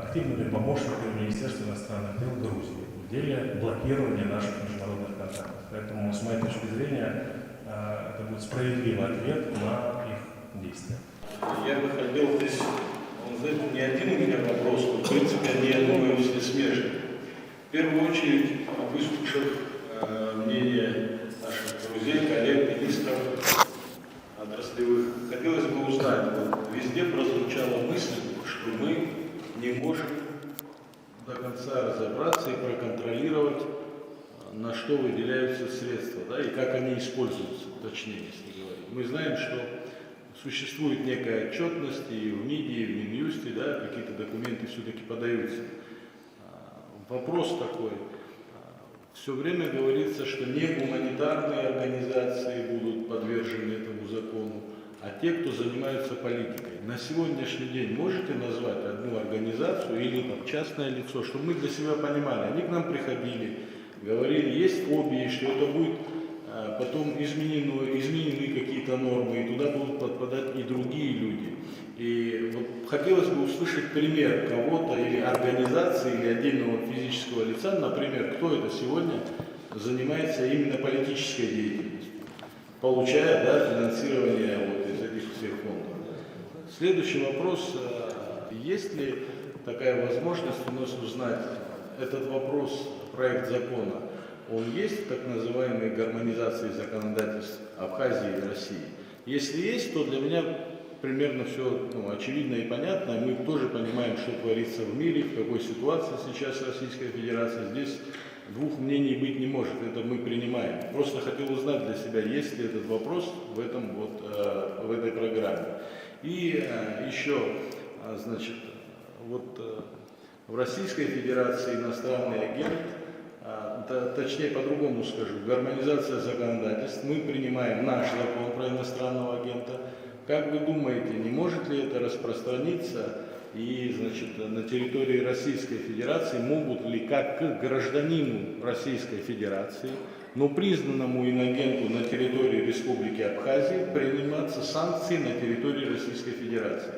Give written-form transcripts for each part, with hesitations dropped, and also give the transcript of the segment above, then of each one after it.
активными помощниками Министерства иностранных дел Грузии в деле блокирования наших международных контактов. Поэтому, с моей точки зрения, это будет справедливый ответ на их действия. Я бы хотел здесь, знаете, не один у меня вопрос, но, в принципе, они, я думаю, все смежны. В первую очередь, выслушав мнение наших друзей, коллег, министров отраслевых, хотелось бы узнать, вот везде прозвучала мысль, что мы не можем до конца разобраться и проконтролировать, на что выделяются средства, да, и как они используются, точнее, если говорить. Мы знаем, что существует некая отчетность и в МИДе, и в Минюсте, да, какие-то документы все-таки подаются. Вопрос такой. Все время говорится, что не гуманитарные организации будут подвержены этому закону, а те, кто занимаются политикой. На сегодняшний день можете назвать одну организацию или там, частное лицо, чтобы мы для себя понимали, они к нам приходили, говорили, есть фобии, что это будет потом изменены какие-то нормы, и туда будут подпадать и другие люди. И вот хотелось бы услышать пример кого-то или организации, или отдельного физического лица, например, кто это сегодня занимается именно политической деятельностью, получая, да, финансирование вот из этих всех фондов. Следующий вопрос. Есть ли такая возможность у нас узнать этот вопрос, проект закона, он есть в так называемой гармонизации законодательств Абхазии и России? Если есть, то для меня примерно все очевидно и понятно. Мы тоже понимаем, что творится в мире, в какой ситуации сейчас Российская Федерация. Здесь двух мнений быть не может, это мы принимаем. Просто хотел узнать для себя, есть ли этот вопрос в этой программе. И еще, значит, вот в Российской Федерации иностранный агент, точнее по-другому скажу, гармонизация законодательств, мы принимаем наш закон про иностранного агента. Как вы думаете, не может ли это распространиться и, значит, на территории Российской Федерации могут ли как к гражданину Российской Федерации, но признанному инагенту на территории Республики Абхазия приниматься санкции на территории Российской Федерации?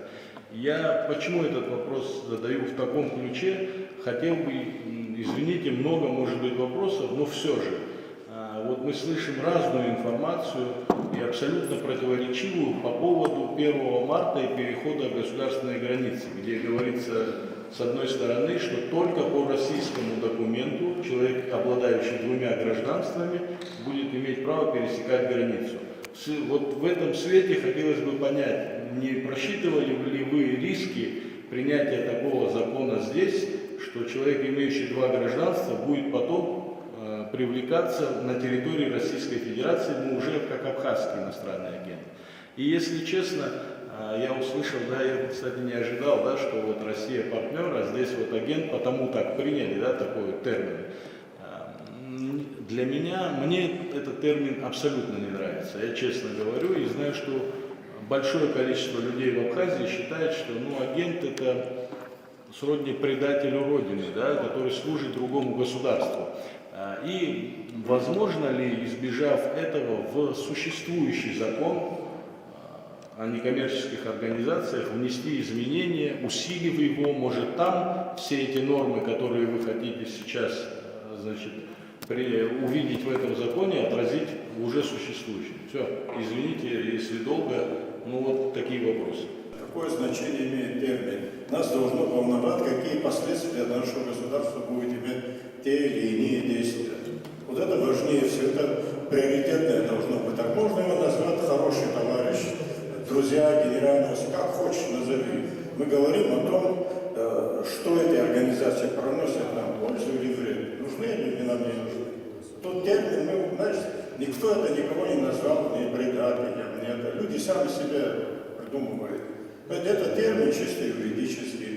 Я почему этот вопрос задаю в таком ключе? Хотел бы, извините, много может быть вопросов, но все же. Вот мы слышим разную информацию и абсолютно противоречивую по поводу 1 марта и перехода государственной границы, где говорится, с одной стороны, что только по российскому документу человек, обладающий двумя гражданствами, будет иметь право пересекать границу. Вот в этом свете хотелось бы понять, не просчитывали ли вы риски принятия такого закона здесь, что человек, имеющий два гражданства, будет потом привлекаться на территории Российской Федерации, уже как абхазский иностранный агент. И если честно, я услышал, да, я, кстати, не ожидал, да, что вот Россия партнер, а здесь вот агент, потому так приняли, да, такой термин. Для меня, мне этот термин абсолютно не нравится, я честно говорю, и знаю, что большое количество людей в Абхазии считает, что агент это сродни предателю Родины, да, который служит другому государству. И возможно ли, избежав этого, в существующий закон о некоммерческих организациях внести изменения, усилив его, может там все эти нормы, которые вы хотите сейчас, значит, увидеть в этом законе, отразить в уже существующем. Все, извините, если долго, вот такие вопросы. Какое значение имеет термин? Нас должно волновать, какие последствия для нашего государства будет иметь те или иные действия. Вот это важнее всего, это приоритетное должно быть. Так можно его назвать хороший товарищ, друзья, генерального, как хочешь назови. Мы говорим о том, что эти организации проносят нам пользу или вред. Нужны или нам не нужны. Тот термин, никто это никого не назвал, ни предателем, ни это. Люди сами себя придумывают. Это термин чисто юридический.